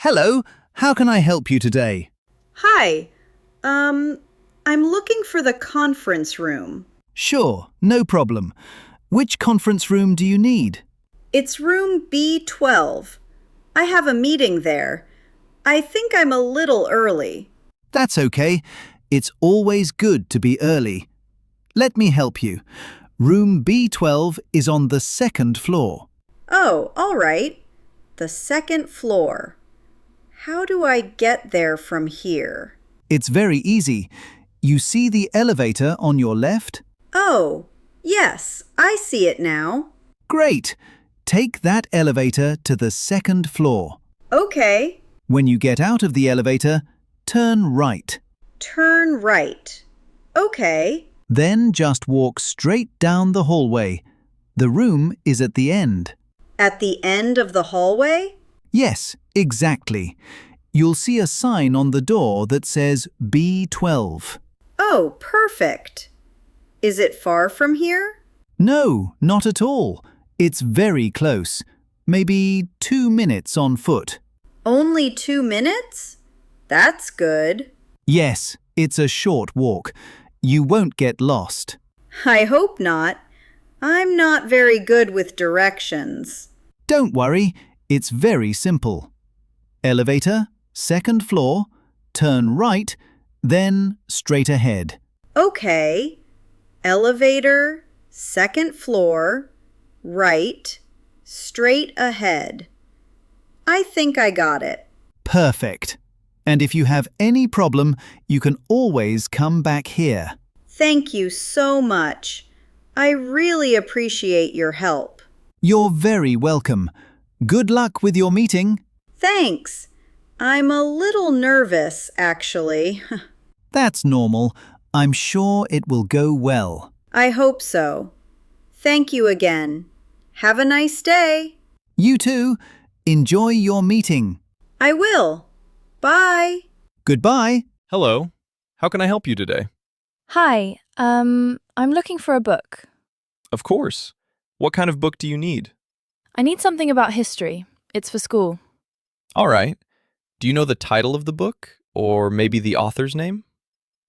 Hello, how can I help you today? Hi. I'm looking for the conference room. Sure, no problem. Which conference room do you need? It's room B12. I have a meeting there. I think I'm a little early. That's okay. It's always good to be early. Let me help you. Room B12 is on the second floor. Oh, all right. The second floor. How do I get there from here? It's very easy. You see the elevator on your left? Oh, yes, I see it now. Great! Take that elevator to the second floor. Okay, When you get out of the elevator, turn right. turn right. Okay, Then just walk straight down the hallway. The room is at the end. at the end of the hallway? Yes, exactly. You'll see a sign on the door that says B12. Oh, perfect. Is it far from here? No, not at all. It's very close. Maybe 2 minutes on foot. Only 2 minutes? That's good. Yes, it's a short walk. You won't get lost. I hope not. I'm not very good with directions. Don't worry, it's very simple. Elevator, second floor, turn right, then straight ahead. Okay. Elevator, second floor, right, straight ahead. I think I got it. Perfect. And if you have any problem, you can always come back here. Thank you so much. I really appreciate your help. You're very welcome. Good luck with your meeting. Thanks. I'm a little nervous, actually. That's normal. I'm sure it will go well. I hope so. Thank you again. Have a nice day. You too. Enjoy your meeting. I will. Bye. Goodbye. Hello. How can I help you today? Hi, I'm looking for a book. Of course. What kind of book do you need? I need something about history. It's for school. All right. Do you know the title of the book? Or maybe the author's name?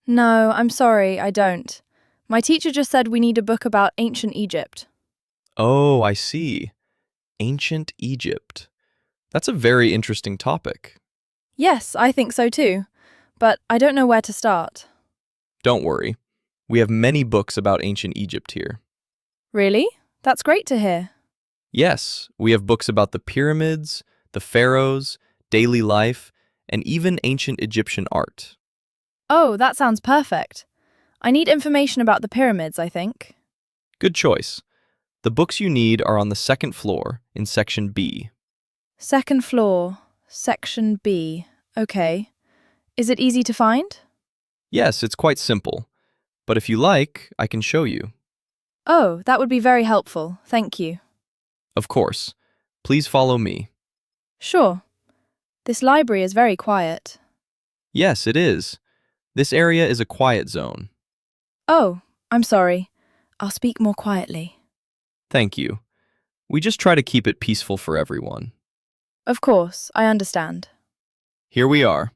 No, I'm sorry, I don't. My teacher just said we need a book about ancient Egypt. Oh, I see. Ancient Egypt. That's a very interesting topic. Yes, I think so too. But I don't know where to start. Don't worry. We have many books about ancient Egypt here. Really? That's great to hear. Yes, we have books about the pyramids, the pharaohs, daily life, and even ancient Egyptian art. Oh, that sounds perfect. I need information about the pyramids, I think. Good choice. The books you need are on the second floor in section B. Second floor, section B. Okay. Is it easy to find? Yes, it's quite simple. But if you like, I can show you. Oh, that would be very helpful. Thank you. Of course. Please follow me. Sure. This library is very quiet. Yes, it is. This area is a quiet zone. Oh, I'm sorry. I'll speak more quietly. Thank you. We just try to keep it peaceful for everyone. Of course, I understand. Here we are.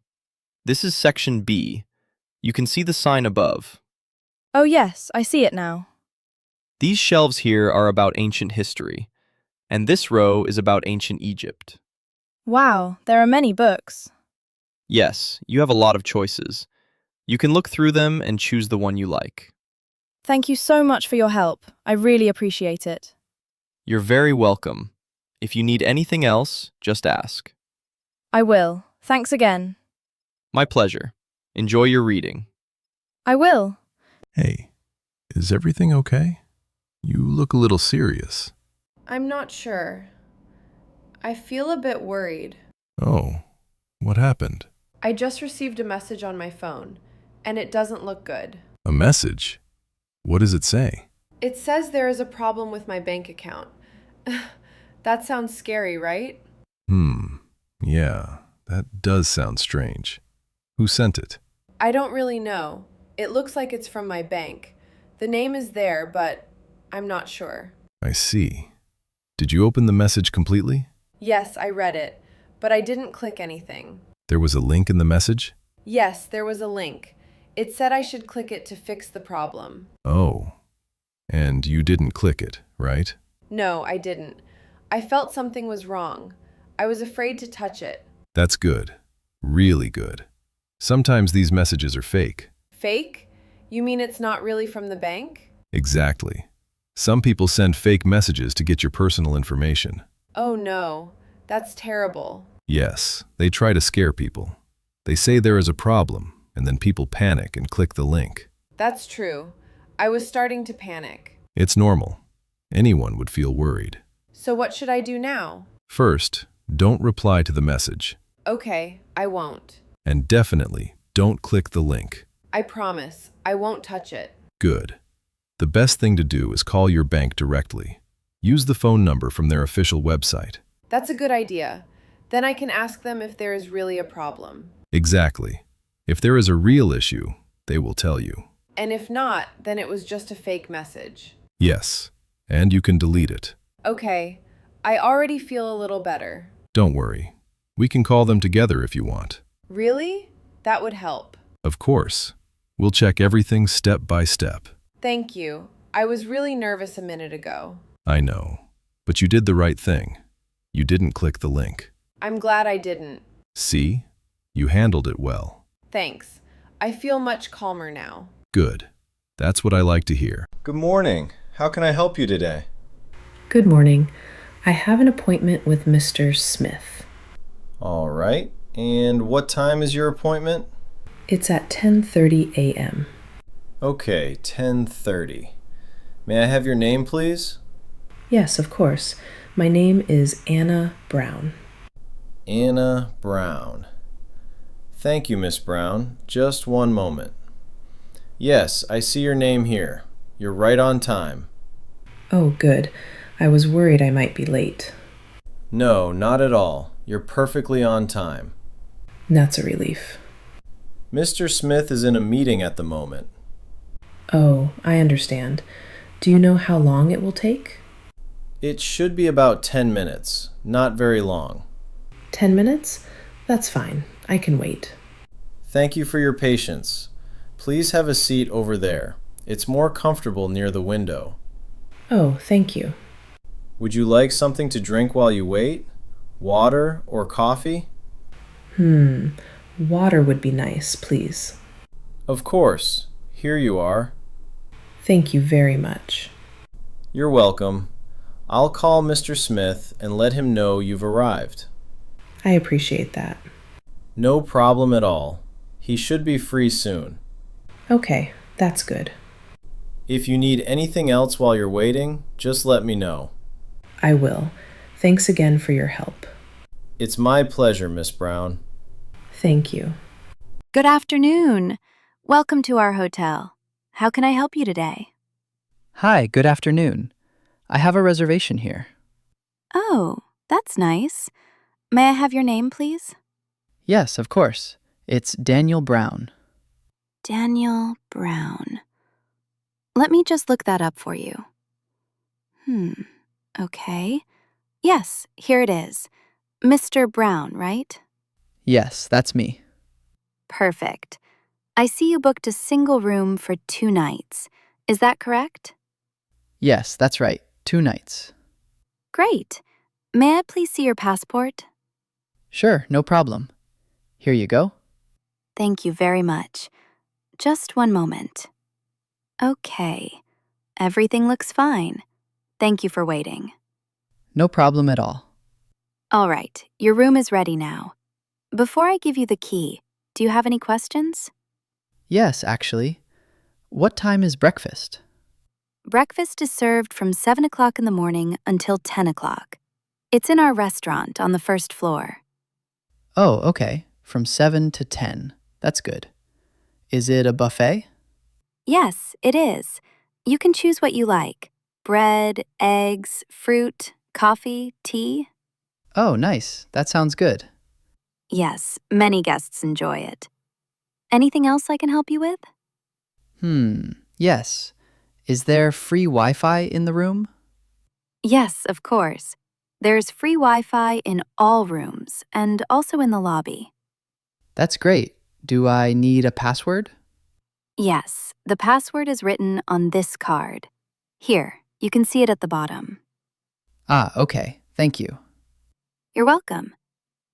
This is section B. You can see the sign above. Oh yes, I see it now. These shelves here are about ancient history, and this row is about ancient Egypt. Wow, there are many books. Yes, you have a lot of choices. You can look through them and choose the one you like. Thank you so much for your help. I really appreciate it. You're very welcome. If you need anything else, just ask. I will. Thanks again. My pleasure. Enjoy your reading. I will. Hey, is everything okay? You look a little serious. I'm not sure. I feel a bit worried. Oh, what happened? I just received a message on my phone, and it doesn't look good. A message? What does it say? It says there is a problem with my bank account. That sounds scary, right? Yeah, that does sound strange. Who sent it? I don't really know. It looks like it's from my bank. The name is there, but I'm not sure. I see. Did you open the message completely? Yes, I read it, but I didn't click anything. There was a link in the message? Yes, there was a link. It said I should click it to fix the problem. Oh, and you didn't click it, right? No, I didn't. I felt something was wrong. I was afraid to touch it. That's good. Really good. Sometimes these messages are fake. Fake? You mean it's not really from the bank? Exactly. Some people send fake messages to get your personal information. Oh no, that's terrible. Yes, they try to scare people. They say there is a problem, and then people panic and click the link. That's true. I was starting to panic. It's normal. Anyone would feel worried. So what should I do now? First, don't reply to the message. Okay, I won't. And definitely don't click the link. I promise, I won't touch it. Good. The best thing to do is call your bank directly. Use the phone number from their official website. That's a good idea. Then I can ask them if there is really a problem. Exactly. If there is a real issue, they will tell you. And if not, then it was just a fake message. Yes, and you can delete it. Okay, I already feel a little better. Don't worry. We can call them together if you want. Really? That would help. Of course. We'll check everything step by step. Thank you. I was really nervous a minute ago. I know, but you did the right thing. You didn't click the link. I'm glad I didn't. See? You handled it well. Thanks. I feel much calmer now. Good. That's what I like to hear. Good morning. How can I help you today? Good morning. I have an appointment with Mr. Smith. All right. And what time is your appointment? It's at 10:30 a.m. Okay, 10:30. May I have your name, please? Yes, of course. My name is Anna Brown. Anna Brown. Thank you, Miss Brown. Just one moment. Yes, I see your name here. You're right on time. Oh, good. I was worried I might be late. No, not at all. You're perfectly on time. That's a relief. Mr. Smith is in a meeting at the moment. Oh, I understand. Do you know how long it will take? It should be about 10 minutes. Not very long. 10 minutes? That's fine. I can wait. Thank you for your patience. Please have a seat over there. It's more comfortable near the window. Oh, thank you. Would you like something to drink while you wait? Water or coffee? Water would be nice, please. Of course. Here you are. Thank you very much. You're welcome. I'll call Mr. Smith and let him know you've arrived. I appreciate that. No problem at all. He should be free soon. Okay, that's good. If you need anything else while you're waiting, just let me know. I will. Thanks again for your help. It's my pleasure, Miss Brown. Thank you. Good afternoon. Welcome to our hotel. How can I help you today? Hi, good afternoon. I have a reservation here. Oh, that's nice. May I have your name, please? Yes, of course. It's Daniel Brown. Daniel Brown. Let me just look that up for you. Okay. Yes, here it is. Mr. Brown, right? Yes, that's me. Perfect. I see you booked a single room for 2 nights. Is that correct? Yes, that's right. 2 nights. Great. May I please see your passport? Sure, no problem. Here you go. Thank you very much. Just one moment. Okay. Everything looks fine. Thank you for waiting. No problem at all. All right, your room is ready now. Before I give you the key, do you have any questions? Yes, actually. What time is breakfast? Breakfast is served from 7 o'clock in the morning until 10 o'clock. It's in our restaurant on the first floor. Oh, okay. From 7 to 10. That's good. Is it a buffet? Yes, it is. You can choose what you like. Bread, eggs, fruit, coffee, tea. Oh, nice. That sounds good. Yes, many guests enjoy it. Anything else I can help you with? Yes. Is there free Wi-Fi in the room? Yes, of course. There's free Wi-Fi in all rooms and also in the lobby. That's great. Do I need a password? Yes, the password is written on this card. Here, you can see it at the bottom. Ah, okay. Thank you. You're welcome.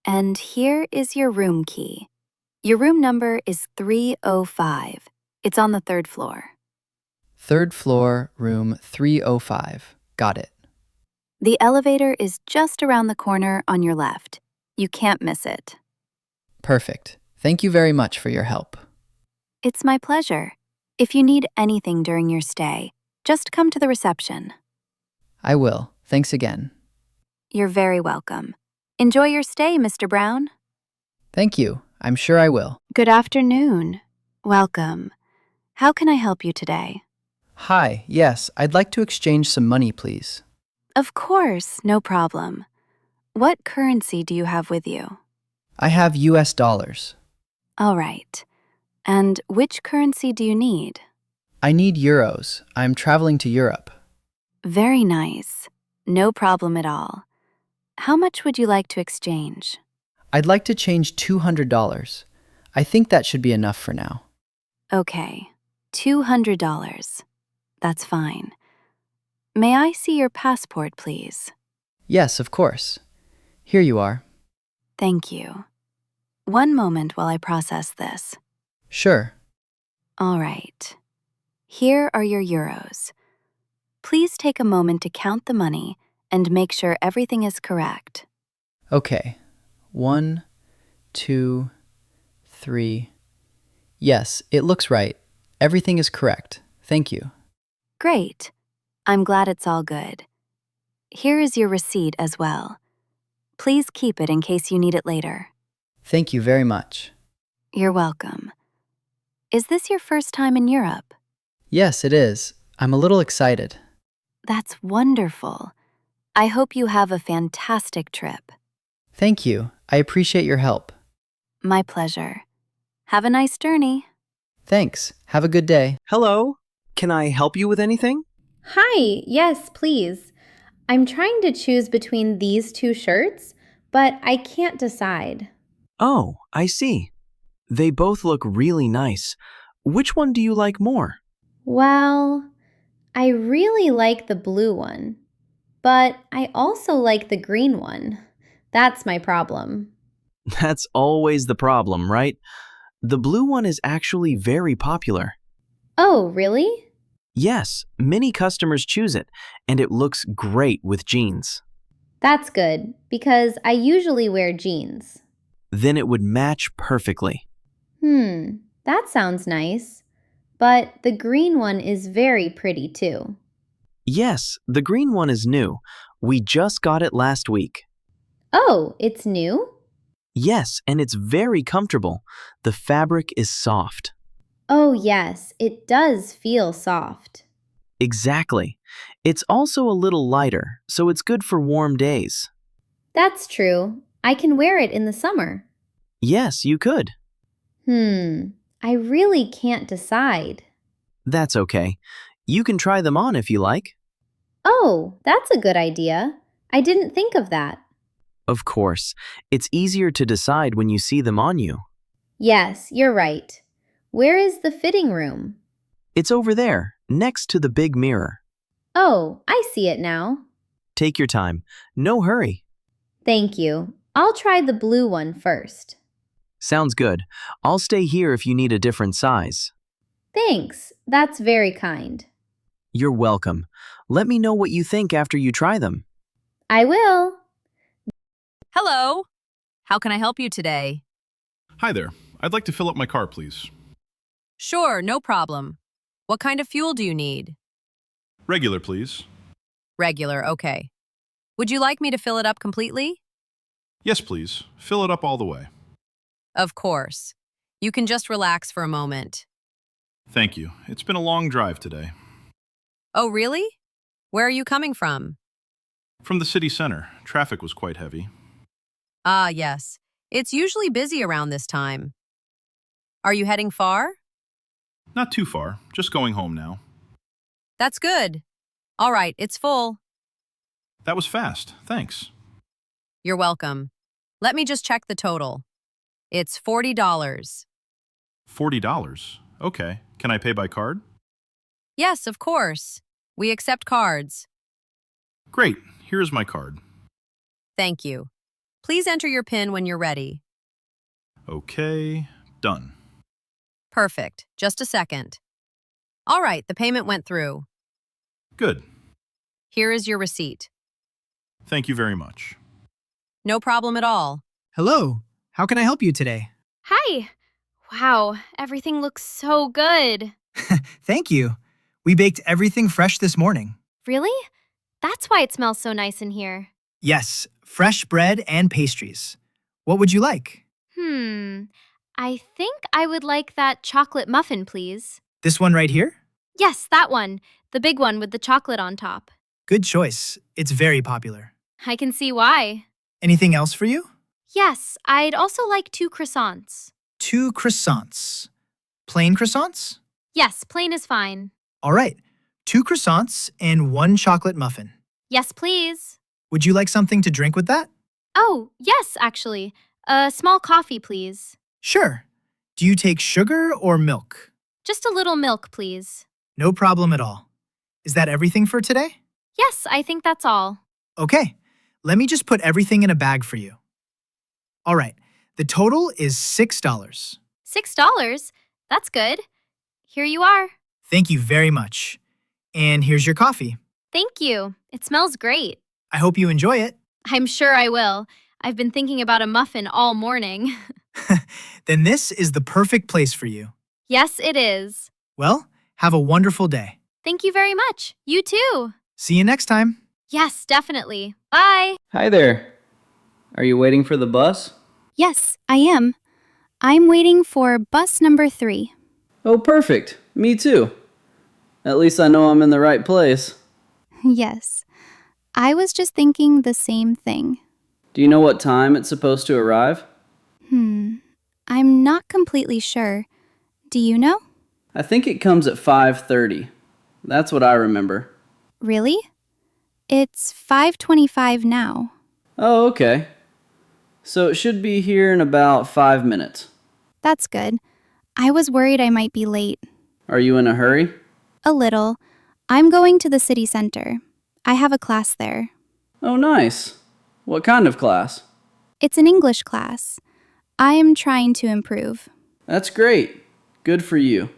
And here is your room key. Your room number is 305. It's on the 3rd floor. 3rd floor, room 305. Got it. The elevator is just around the corner on your left. You can't miss it. Perfect. Thank you very much for your help. It's my pleasure. If you need anything during your stay, just come to the reception. I will. Thanks again. You're very welcome. Enjoy your stay, Mr. Brown. Thank you. I'm sure I will. Good afternoon. Welcome. How can I help you today? Hi, yes, I'd like to exchange some money, please. Of course, no problem. What currency do you have with you? I have US dollars. All right. And which currency do you need? I need euros. I'm traveling to Europe. Very nice. No problem at all. How much would you like to exchange? I'd like to change $200. I think that should be enough for now. Okay, $200. That's fine. May I see your passport, please? Yes, of course. Here you are. Thank you. One moment while I process this. Sure. All right. Here are your euros. Please take a moment to count the money and make sure everything is correct. Okay. 1, 2, 3. Yes, it looks right. Everything is correct. Thank you. Great. I'm glad it's all good. Here is your receipt as well. Please keep it in case you need it later. Thank you very much. You're welcome. Is this your first time in Europe? Yes, it is. I'm a little excited. That's wonderful. I hope you have a fantastic trip. Thank you. I appreciate your help. My pleasure. Have a nice journey. Thanks. Have a good day. Hello. Can I help you with anything? Hi, yes, please. I'm trying to choose between these two shirts, but I can't decide. Oh, I see. They both look really nice. Which one do you like more? Well, I really like the blue one, but I also like the green one. That's my problem. That's always the problem, right? The blue one is actually very popular. Oh, really? Yes, many customers choose it, and it looks great with jeans. That's good, because I usually wear jeans. Then it would match perfectly. That sounds nice. But the green one is very pretty too. Yes, the green one is new. We just got it last week. Oh, it's new? Yes, and it's very comfortable. The fabric is soft. Oh, yes, it does feel soft. Exactly. It's also a little lighter, so it's good for warm days. That's true. I can wear it in the summer. Yes, you could. I really can't decide. That's okay. You can try them on if you like. Oh, that's a good idea. I didn't think of that. Of course. It's easier to decide when you see them on you. Yes, you're right. Where is the fitting room? It's over there, next to the big mirror. Oh, I see it now. Take your time. No hurry. Thank you. I'll try the blue one first. Sounds good. I'll stay here if you need a different size. Thanks. That's very kind. You're welcome. Let me know what you think after you try them. I will. Hello. How can I help you today? Hi there. I'd like to fill up my car, please. Sure, no problem. What kind of fuel do you need? Regular, please. Regular, okay. Would you like me to fill it up completely? Yes, please. Fill it up all the way. Of course. You can just relax for a moment. Thank you. It's been a long drive today. Oh, really? Where are you coming from? From the city center. Traffic was quite heavy. Ah, yes. It's usually busy around this time. Are you heading far? Not too far. Just going home now. That's good. All right, it's full. That was fast. Thanks. You're welcome. Let me just check the total. It's $40. $40. Okay. Can I pay by card? Yes, of course. We accept cards. Great. Here's my card. Thank you. Please enter your PIN when you're ready. Okay. Done. Perfect. Just a second. All right, the payment went through. Good. Here is your receipt. Thank you very much. No problem at all. Hello. How can I help you today? Hi. Wow, everything looks so good. Thank you. We baked everything fresh this morning. Really? That's why it smells so nice in here. Yes, fresh bread and pastries. What would you like? I think I would like that chocolate muffin, please. This one right here? Yes, that one. The big one with the chocolate on top. Good choice. It's very popular. I can see why. Anything else for you? Yes, I'd also like 2 croissants. 2 croissants. Plain croissants? Yes, plain is fine. All right. 2 croissants and 1 chocolate muffin. Yes, please. Would you like something to drink with that? Oh, yes, actually. A small coffee, please. Sure. Do you take sugar or milk? Just a little milk, please. No problem at all. Is that everything for today? Yes, I think that's all. Okay. Let me just put everything in a bag for you. All right. The total is $6. $6? That's good. Here you are. Thank you very much. And here's your coffee. Thank you. It smells great. I hope you enjoy it. I'm sure I will. I've been thinking about a muffin all morning. Then this is the perfect place for you. Yes, it is. Well, have a wonderful day. Thank you very much. You too. See you next time. Yes, definitely. Bye. Hi there. Are you waiting for the bus? Yes, I am. I'm waiting for bus number 3. Oh, perfect. Me too. At least I know I'm in the right place. Yes. I was just thinking the same thing. Do you know what time it's supposed to arrive? I'm not completely sure. Do you know? I think it comes at 5:30. That's what I remember. Really? It's 5:25 now. Oh, okay. So it should be here in about 5 minutes. That's good. I was worried I might be late. Are you in a hurry? A little. I'm going to the city center. I have a class there. Oh, nice. What kind of class? It's an English class. I am trying to improve. That's great. Good for you.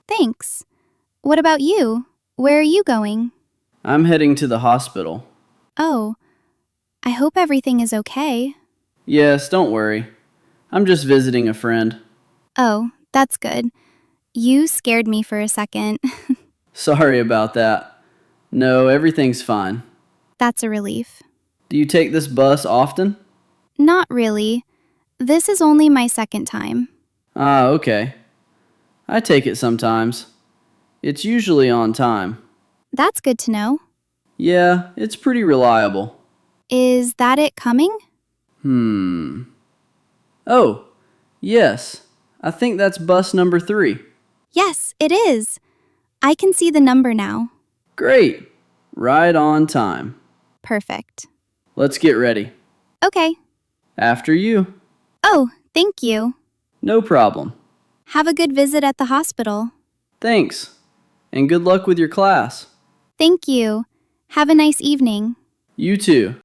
Thanks. What about you? Where are you going? I'm heading to the hospital. Oh, I hope everything is okay. Yes, don't worry. I'm just visiting a friend. Oh, that's good. You scared me for a second. Sorry about that. No, everything's fine. That's a relief. Do you take this bus often? Not really. This is only my second time. Ah, okay. I take it sometimes. It's usually on time. That's good to know. Yeah, it's pretty reliable. Is that it coming? Oh, yes. I think that's bus number 3. Yes, it is. I can see the number now. Great. Right on time. Perfect. Let's get ready. Okay. After you. Oh, thank you. No problem. Have a good visit at the hospital. Thanks. And good luck with your class. Thank you. Have a nice evening. You too.